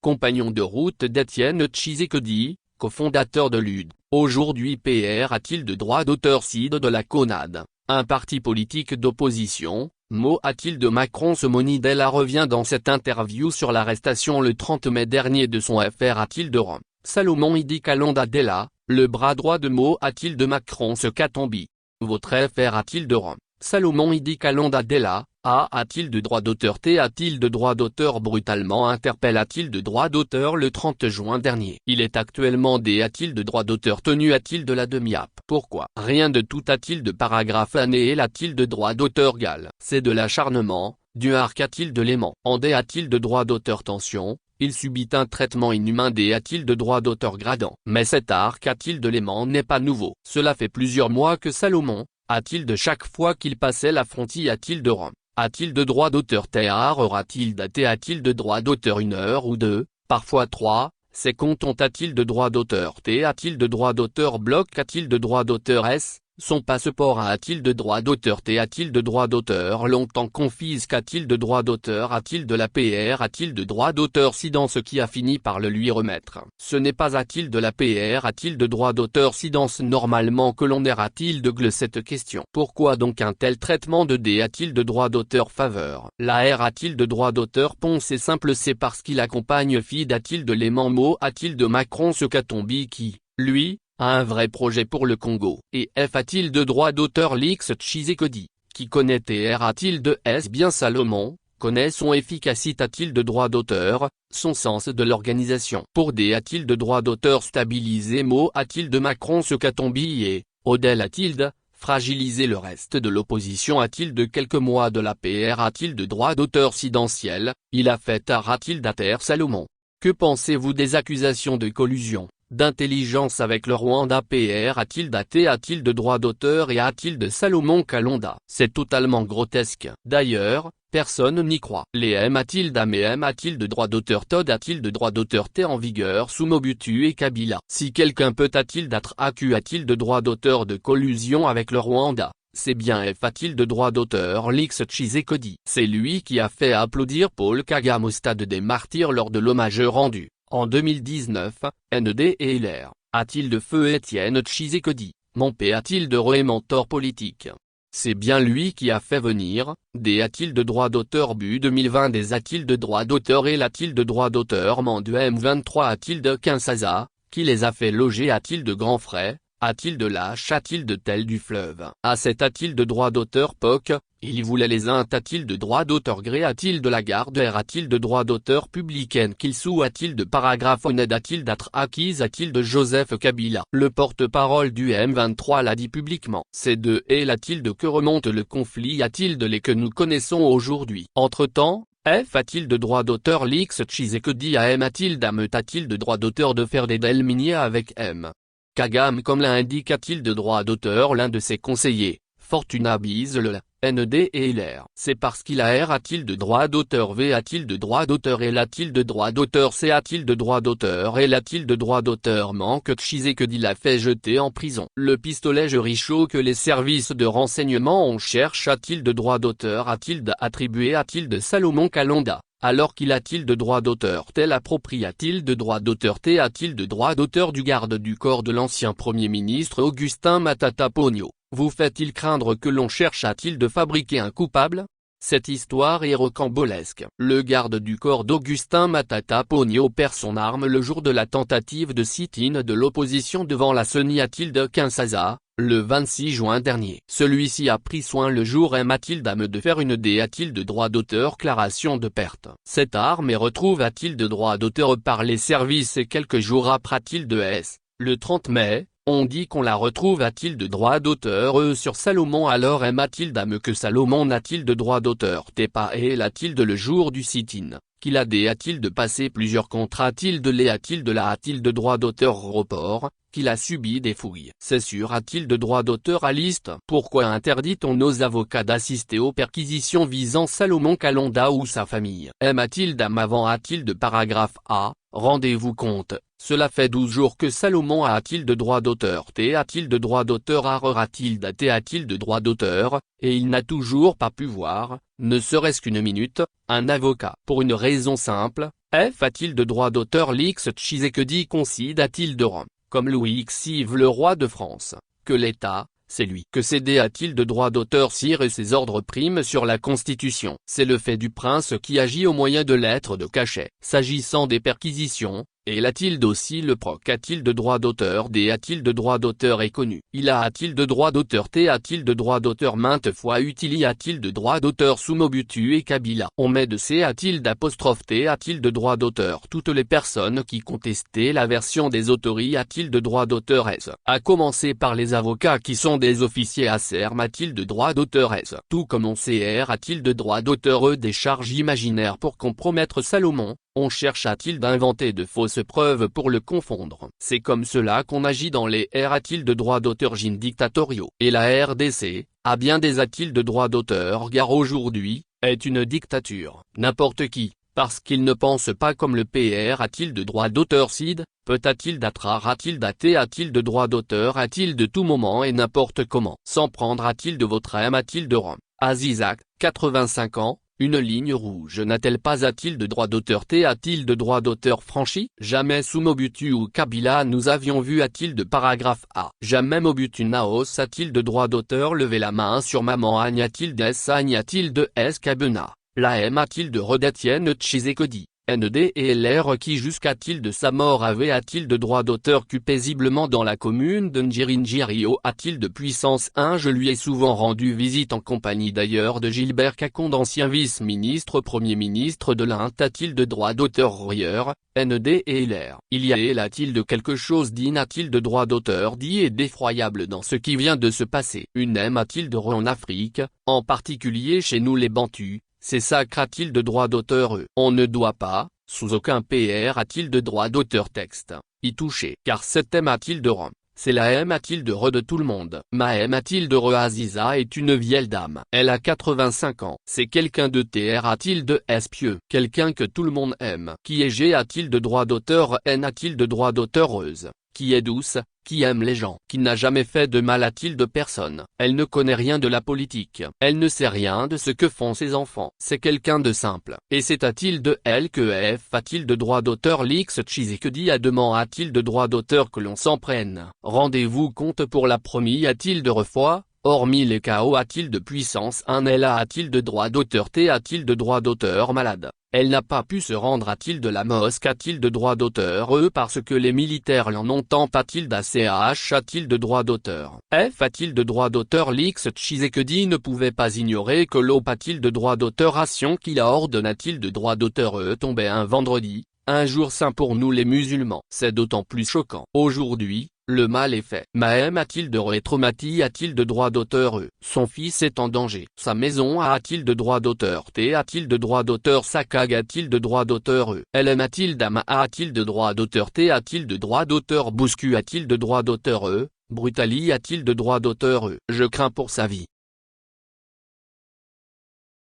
compagnon de route d'Étienne Tshisekedi, cofondateur de l'UD. Aujourd'hui PR a-t-il de droit d'auteur CID de la CONAD, un parti politique d'opposition, mot a-t-il de Macron. Somoni Della revient dans cette interview sur l'arrestation le 30 mai dernier de son FR a-t-il de Rome. Salomon Idi Kalonda Della, le bras droit de mot a-t-il de Macron ce Katombi. Votre FR a-t-il de Rome. Salomon Idi Kalonda Della, a-t-il de droit d'auteur a-t-il de droit d'auteur brutalement interpelle a-t-il de droit d'auteur le 30 juin dernier. Il est actuellement a-t-il de droit d'auteur tenu a-t-il de la demi-app. Pourquoi rien de tout a-t-il de paragraphe annéel a-t-il de droit d'auteur gal. C'est de l'acharnement, du harc a-t-il de l'aimant. Andé a-t-il de droit d'auteur tension, il subit un traitement inhumain a-t-il de droit d'auteur gradant. Mais cet arc a-t-il de l'aimant n'est pas nouveau. Cela fait plusieurs mois que Salomon, a-t-il de chaque fois qu'il passait la frontière a-t-il de Rome. A-t-il de droit d'auteur TR aura-t-il daté a-t-il de droit d'auteur 1 heure ou 2, parfois 3, ses comptes ont a-t-il de droit d'auteur T a-t-il de droit d'auteur bloc a-t-il de droit d'auteur S, son passeport a-t-il de droit d'auteur T a-t-il de droit d'auteur longtemps confisque a-t-il de droit d'auteur a-t-il de la PR a-t-il de droit d'auteur si dans ce qui a fini par le lui remettre. Ce n'est pas a-t-il de la PR a-t-il de droit d'auteur si dans ce normalement que l'on a a-t-il de gle cette question. Pourquoi donc un tel traitement de D a-t-il de droit d'auteur faveur. La R a-t-il de droit d'auteur pont c'est simple c'est parce qu'il accompagne FID a-t-il de l'aimant mot a-t-il de Macron ce Katombi qui, lui, a un vrai projet pour le Congo. Et F a-t-il de droit d'auteur Lix Tshisekedi, qui connaît TR a-t-il de S bien Salomon, connaît son efficacité a-t-il de droit d'auteur, son sens de l'organisation. Pour D a-t-il de droit d'auteur stabilisé mot a-t-il de Macron ce Katombi et, Odel a-t-il de, fragiliser le reste de l'opposition a-t-il de quelques mois de la PR a-t-il de droit d'auteur sidentiel, il a fait tard a-t-il d'Ater Salomon. Que pensez-vous des accusations de collusion, d'intelligence avec le Rwanda PR a-t-il daté a-t-il de droit d'auteur et a-t-il de Salomon Kalonda. C'est totalement grotesque. D'ailleurs, personne n'y croit. Les M a-t-il d'Amé M a-t-il de droit d'auteur Todd a-t-il de droit d'auteur T en vigueur sous Mobutu et Kabila. Si quelqu'un peut a-t-il d'être accu a-t-il de droit d'auteur de collusion avec le Rwanda. C'est bien F a-t-il de droit d'auteur Lix Tshisekedi. C'est lui qui a fait applaudir Paul Kagame au stade des martyrs lors de l'hommage rendu, en 2019, NED et LR. A-t-il de feu Étienne Tshisekedi, mon P a-t-il de Roé mentor politique. C'est bien lui qui a fait venir, D a-t-il de droit d'auteur Bu 2020 des a-t-il de droit d'auteur et a-t-il de droit d'auteur Mandu M23 a-t-il de Kinshasa, qui les a fait loger a-t-il de grands frais. A-t-il de lâche a-t-il de tel du fleuve. A7 a-t-il de droit d'auteur POC, il voulait les int a-t-il de droit d'auteur gré a-t-il de la garde R a-t-il de droit d'auteur publicaine qu'il sous a-t-il de paragraphe honnête a-t-il d'être acquise a-t-il de Joseph Kabila. Le porte-parole du M23 l'a dit publiquement. C'est de et a-t-il de que remonte le conflit a-t-il de les que nous connaissons aujourd'hui. Entre-temps, F a-t-il de droit d'auteur Lix Tshisekedi à M a-t-il d'ameut a-t-il de droit d'auteur de faire des Delminier avec M. Kagame comme l'indique a-t-il de droit d'auteur l'un de ses conseillers, Fortuna Bise le NED et LR. C'est parce qu'il a R a-t-il de droit d'auteur V a-t-il de droit d'auteur L a-t-il de droit d'auteur C a-t-il de droit d'auteur L a-t-il de droit d'auteur manque Tshisekedi l'a fait jeter en prison. Le pistolet Jericho que les services de renseignement on cherche a-t-il de droit d'auteur a-t-il d'attribué a-t-il de Salomon Kalonda. Alors qu'il a-t-il de droit d'auteur tel appropria-t-il de droit d'auteur T a-t-il de droit d'auteur du garde du corps de l'ancien Premier ministre Augustin Matata Ponyo. Vous fait-il craindre que l'on cherche a-t-il de fabriquer un coupable? Cette histoire est rocambolesque. Le garde du corps d'Augustin Matata Ponyo perd son arme le jour de la tentative de sit-in de l'opposition devant la CENI a-t-il de Kinshasa, le 26 juin dernier. Celui-ci a pris soin le jour M a-t-il d'âme de faire une D a-t-il de droit d'auteur déclaration de perte. Cette arme est retrouve a-t-il de droit d'auteur par les services et quelques jours après a-t-il de S, le 30 mai. On dit qu'on la retrouve a-t-il de droit d'auteur sur Salomon alors M a-t-il d'âme que Salomon n'a-t-il de droit d'auteur T pas et a-t-il de le jour du sit-in, qu'il a D a-t-il de passer plusieurs contrats a-t-il de les a-t-il de la a-t-il de droit d'auteur report, qu'il a subi des fouilles. C'est sûr a-t-il de droit d'auteur à liste. Pourquoi interdit-on aux avocats d'assister aux perquisitions visant Salomon Kalonda ou sa famille. M a-t-il d'âme avant a-t-il de paragraphe A, rendez-vous compte. Cela fait 12 jours que Salomon a-t-il de droit d'auteur T a-t-il de droit d'auteur A a-t-il daté a-t-il de droit d'auteur, et il n'a toujours pas pu voir, ne serait-ce qu'une minute, un avocat. Pour une raison simple, F a-t-il de droit d'auteur Lix Tshisekedi concède-t-il de Rome, comme Louis XIV le roi de France, que l'État, c'est lui. Que céder a-t-il de droit d'auteur Sire et ses ordres priment sur la Constitution. C'est le fait du prince qui agit au moyen de lettres de cachet. S'agissant des perquisitions, et a-t-il aussi le proc a-t-il de droit d'auteur D a-t-il de droit d'auteur est connu. Il a-t-il de droit d'auteur T a-t-il de droit d'auteur maintes fois utile a-t-il de droit d'auteur sous Mobutu et Kabila. On met de C a-t-il d'apostrophe T a-t-il de droit d'auteur toutes les personnes qui contestaient la version des autorités a-t-il de droit d'auteur S. À commencer par les avocats qui sont des officiers à serme a-t-il de droit d'auteur S. Tout comme on CR a-t-il de droit d'auteur E des charges imaginaires pour compromettre Salomon. On cherche a-t-il d'inventer de fausses preuves pour le confondre. C'est comme cela qu'on agit dans les R a-t-il de droit d'auteur dictatoriaux. Et la RDC, a bien des a-t-il de droit d'auteur car aujourd'hui, est une dictature. N'importe qui, parce qu'il ne pense pas comme le PR a-t-il de droit d'auteur CID, peut a-t-il d'atrar a-t-il daté a-t-il de droit d'auteur a-t-il de tout moment et n'importe comment. S'en prendre a-t-il de votre M a-t-il de Rome. Azizac, 85 ans. Une ligne rouge n'a-t-elle pas a-t-il de droit d'auteur T a-t-il de droit d'auteur franchi. Jamais sous Mobutu ou Kabila nous avions vu a-t-il de paragraphe A. Jamais Mobutu Naos a-t-il de droit d'auteur lever la main sur maman Agne a-t-il de S Agne a-t-il de S Kabena. La M a-t-il de Redetienne Tshisekedi. ND et LR qui jusqu'à-t-il de sa mort avait a-t-il de droit d'auteur que paisiblement dans la commune de Njirinjirio a-t-il de puissance 1 Je lui ai souvent rendu visite en compagnie d'ailleurs de Gilbert Cacon ancien vice-ministre premier ministre de l'Inde a-t-il de droit d'auteur Royer, ND et LR. Il y a et a-t-il de quelque chose dit n'a-t-il de droit d'auteur dit et d'effroyable dans ce qui vient de se passer. Une M a-t-il de en Afrique, en particulier chez nous les Bantus. C'est sacre a-t-il de droit d'auteur On ne doit pas, sous aucun PR a-t-il de droit d'auteur texte, y toucher. Car cette M a-t-il de Rome, c'est la M a-t-il de Re de tout le monde. Ma M a-t-il de Re Aziza est une vieille dame. Elle a 85 ans. C'est quelqu'un de TR a-t-il de espieux. Quelqu'un que tout le monde aime. Qui est G a-t-il de droit d'auteur N a-t-il de droit d'auteur Euse. Qui est douce, qui aime les gens, qui n'a jamais fait de mal a-t-il de personne. Elle ne connaît rien de la politique. Elle ne sait rien de ce que font ses enfants. C'est quelqu'un de simple. Et c'est a-t-il de elle que F a-t-il de droit d'auteur Lix Tshisekedi a demain a-t-il de droit d'auteur que l'on s'en prenne. Rendez-vous compte pour la promis a-t-il de refoi. Hormis les chaos a-t-il de puissance 1 Elle a-t-il de droit d'auteur T a-t-il de droit d'auteur malade. Elle n'a pas pu se rendre a-t-il de la mosque a-t-il de droit d'auteur parce que les militaires l'en ont tant a-t-il d'ACH a-t-il de droit d'auteur F a-t-il de droit d'auteur Lix Tshisekedi ne pouvait pas ignorer que l'OP a-t-il de droit d'auteur Ration qu'il ordonne a-t-il de droit d'auteur tombait un vendredi, un jour saint pour nous les musulmans. C'est d'autant plus choquant. Aujourd'hui, le mal est fait. Mahem a-t-il de Retromati a-t-il de droit d'auteur Son fils est en danger. Sa maison a-t-il de droit d'auteur T a-t-il de droit d'auteur Sakag a-t-il de droit d'auteur LM a-t-il Dama a-t-il de droit d'auteur T a-t-il de droit d'auteur Bouscu a-t-il de droit d'auteur Brutali a-t-il de droit d'auteur Je crains pour sa vie.